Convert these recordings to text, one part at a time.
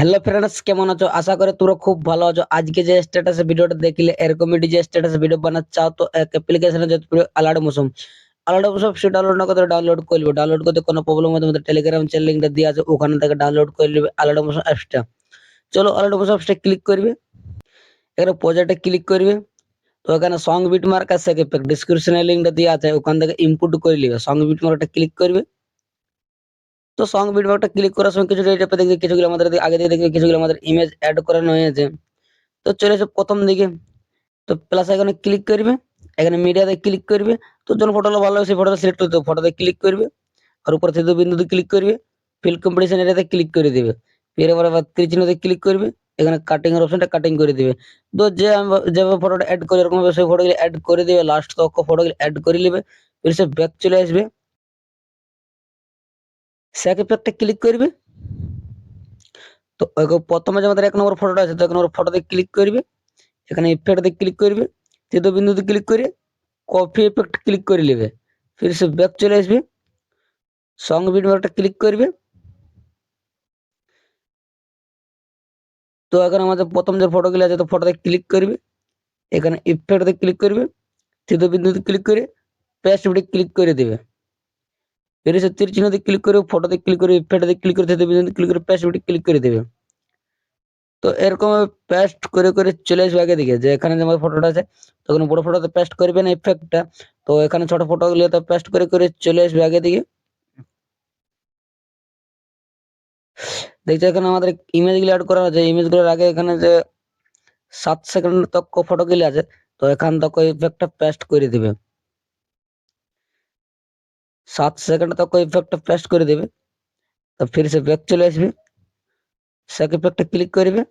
Hello friends, কেমন আছো? আশা করি তোমরা খুব ভালো আছো। আজকে যে স্ট্যাটাস ভিডিওটা দেখলে এরকমই যে স্ট্যাটাস ভিডিও বানাতে চাও তো এক অ্যাপ্লিকেশনে যেতে পারো আলাদা মৌসুম সেটা ডাউনলোড না করে ডাউনলোড করবে। ডাউনলোড করতে কোনো প্রবলেম হলে আমাদের টেলিগ্রাম চ্যানেল লিংকটা দেওয়া আছে, ওখানে থেকে ডাউনলোড করে নেবে আলাদা মৌসুম অ্যাপসটা। চলো আলাদা মৌসুম অ্যাপসটা ক্লিক করবে, এখানে প্রজেক্টে ক্লিক করবে। তো এখানে সং বিট মার্ক আছে, ডিসক্রিপশনে লিংকটা দেওয়া আছে, ওখান থেকে ইনপুট করে নিবে। সং বিট মার্কটা ক্লিক করবে। তো সং বিটমার্কটা ক্লিক করার সময় কিছু টাইপে দেখবে, কিছুগুলো আমাদের আগে থেকে দেখবে কিছুগুলো আমাদের ইমেজ অ্যাড করানো হয়েছে। তো চলে এসে প্রথম দিকে, তো প্লাস এখানে ক্লিক করবে, এখানে মিডিয়াতে ক্লিক করবে। তো যখন ফটোটা ভালো হবে সেই ফটোটা সিলেক্ট করতে হবে, ফটোতে ক্লিক করবে আর উপরে থেকে বিন্দুতে ক্লিক করবে, ফিল কম্পিটিশন এরিয়াতে ক্লিক করে দিবে। ফির এবার আবার তীর চিহ্নতে ক্লিক করবে, এখানে কাটিং এর অপশনটা কাটিং করে দিবে। তো যেভাবে ফটোটা অ্যাড করে এরকম সেই ফটোগুলো অ্যাড করে দিবে, লাস্ট তক ফটোগুলো অ্যাড করে নেবে। ফির সে ব্যাক চলে আসবে, স্যাক ইফেক্টে ক্লিক করবে। তো প্রথমে যে আমাদের 1 নম্বর ফটোটা আছে, তো 1 নম্বর ফটোতে ক্লিক করবে, এখানে ইফেক্টে ক্লিক করবে, তৃতীয় বিন্দুতে ক্লিক করে কপি ইফেক্ট ক্লিক করে নেবে। ফির সে ব্যাক চলে আসবে, সং বিটমার্কটা ক্লিক করবে। তো এখন আমাদের প্রথম যে ফটোগুলো আছে তো ফটোতে ক্লিক করবে, এখানে ইফেক্টে ক্লিক করবে, তৃতীয় বিন্দুতে ক্লিক করে পেস্ট বিটে ক্লিক করে দেবে। ফির সে তীর চিহ্নতে ক্লিক করে ফটোতে ক্লিক করে ইফেক্টে ক্লিক করে তৃতীয় বিন্দুতে ক্লিক করে পেস্ট বিটে ক্লিক করে দেবে। তো এরকম পেস্ট করে করে চলে আসবে আগে দিকে, যে এখানে যে আমার ফটোটা আছে তখন বড় ফটোতে পেস্ট করবে না ইফেক্টটা, তো এখানে ছোট ফটোগুলো তো পেস্ট করে করে চলে আসবে আগে দিকে। দেখছো এখানে আমাদের ইমেজ গুলো অ্যাড করা আছে, ইমেজ গুলোর আগে এখানে যে 7 সেকেন্ড তক ফটো গুলো আছে, তো এখান থেকে ইফেক্টটা পেস্ট করে দিবে। 7 সেকেন্ড তক ইফেক্টটা পেস্ট করে দিবে। তো ফির সে ব্যাক চলে আসবে, সেক ইফেক্টে ক্লিক করবে।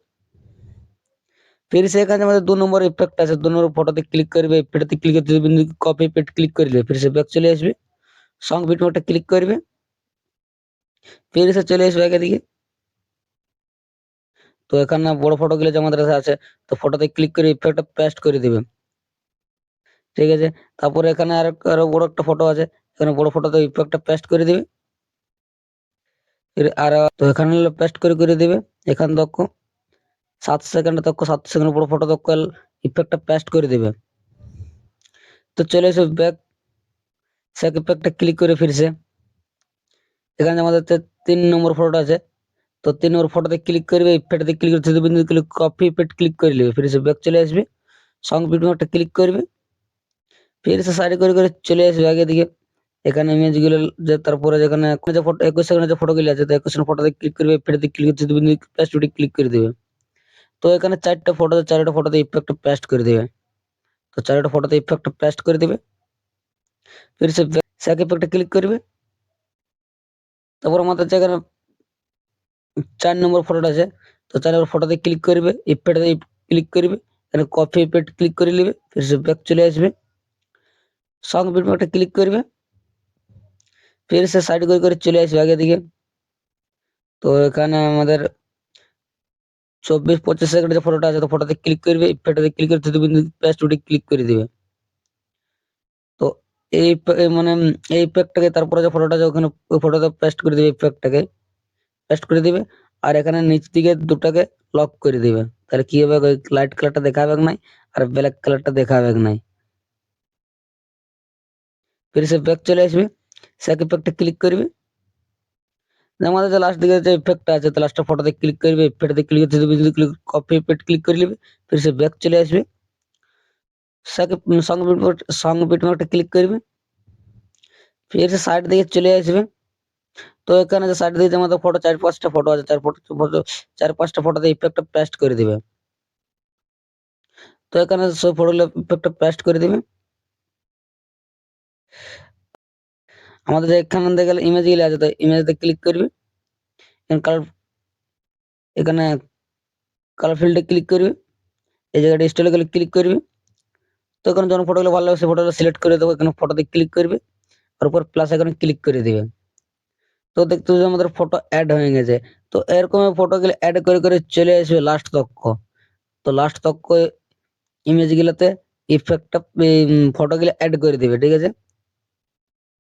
फिर से এখানে আমাদের 2 নম্বর ইফেক্ট আছে, 2 নম্বর ফটোতে ক্লিক করবে, ইফেক্টে ক্লিক করতে বিন্দু কপি পেস্ট ক্লিক করে দিবে। फिर से ব্যাক চলে আসবে, সং বিট মোডটা ক্লিক করবে, फिर से চলে আসবে আগে দিকে। তো এখানে বড় ফটোগুলো যে আমাদের কাছে আছে, তো ফটোতে ক্লিক করে ইফেক্টটা পেস্ট করে দিবে। ঠিক আছে, তারপরে এখানে আরো বড় একটা ফটো আছে, এখানে বড় ফটোতে ইফেক্টটা পেস্ট করে দিবে। আর তো এখানে পেস্ট করে করে দিবে। এখান তক 7 সেকেন্ড তক 7 সেকেন্ড বড় ফটো তক ইফেক্টটা পেস্ট করে দিবে। তো চলে এসে ব্যাক, সেক ইফেক্টটা ক্লিক করে ফিরছে এখানে আমাদের 3 নম্বর ফটোটা আছে, তো 3 নম্বর ফটোতে ক্লিক করবে, ইফেক্টে ক্লিক করতে বিন্দু ক্লিক কপি ইফেক্ট ক্লিক করে নেবে। ফির সে ব্যাক চলে আসবে, সং বিট একটা ক্লিক করবে, ফির সে সাইড করে করে চলে আসবে আগে দিকে। এখানে ইমেজ গুলো যে তারপরে যেখানে যে ফটো 21 সেকেন্ডের যে ফটোগুলো আছে, তো 21 ফটোতে ক্লিক করবে, ইফেক্টে ক্লিক করতে বিন্দু পেস্ট ক্লিক করে দেবে। তো এখানে 4টা ফটোতে ইফেক্ট পেস্ট করে দেবে। তো 4টা ফটোতে ইফেক্ট পেস্ট করে দেবে। ফির সে স্যাক ইফেক্টে ক্লিক করবে, তারপর আমাদের যেখানে 4 নম্বর ফটোটা আছে, তো 4 নম্বর ফটোতে ক্লিক করবে, ইফেক্টে ক্লিক করবে, এখানে কপি ইফেক্ট ক্লিক করে নেবে। ফির সে ব্যাক চলে আসবে, সং বিট একটা ক্লিক করবে, ফির সে সাইড করে করে চলে আসবে আগে দিকে। তো এখানে আমাদের 24-25 সেকেন্ড যে ফটোটা আছে, তো ফটোতে ক্লিক করবে, ইফেক্টে ক্লিক করে তৃতীয় বিন্দু পেস্ট ক্লিক করে দিবে। তো এই মানে এই ইফেক্টটাকে তারপরে যে ফটোটা আছে ওখানে ওই ফটোতে পেস্ট করে দিবে, ইফেক্টটাকে পেস্ট করে দিবে। আর এখানে নিচ দিকে দুটাকে লক করে দিবে, তাহলে কি হবে, ওই লাইট কালারটা দেখাবে নাই আর ব্ল্যাক কালারটা দেখাবে নাই। ফির সে ব্যাক চলে আসবে, স্যাক ইফেক্টে ক্লিক করবে। আমাদের যে লাস্ট দিকে যে ইফেক্টটা আছে, তো লাস্টের ফটোতে ক্লিক করবে, ইফেক্টে ক্লিক করতে ক্লিক কপি ইফেক্ট ক্লিক করে নেবে। ফির সে ব্যাক চলে আসবে, সং বিট একটা ক্লিক করবে, ফির সে সাইড দিকে চলে আসবে। তো এখানে যে সাইড দিকে আমাদের ফটো 4-5টা ফটো আছে, 4-5টা ফটোতে ইফেক্টটা পেস্ট করে দিবে। তো এখানে সব ফটোগুলো ইফেক্টটা পেস্ট করে দিবে। আমাদের যে এখানে দেখে গেলে ইমেজ গুলো আছে, তো ইমেজে ক্লিক করবে, এখানে কালার ফিল্ডে ক্লিক করবে, এই জায়গাটা স্টাইলে গেলে ক্লিক করবে। তো এখানে যখন ফটোগুলো ভালো লাগে সেই ফটোগুলো সিলেক্ট করে দেবো, এখানে ফটোতে ক্লিক করবে আর উপর প্লাস এখানে ক্লিক করে দিবে। তো দেখতে যে আমাদের ফটো অ্যাড হয়ে গেছে। তো এরকম ফটোগুলো অ্যাড করে করে চলে আসবে লাস্ট তক্ক। তো লাস্ট তক্ক ইমেজ গুলাতে ইফেক্টটা ফটোগুলো অ্যাড করে দিবে। ঠিক আছে,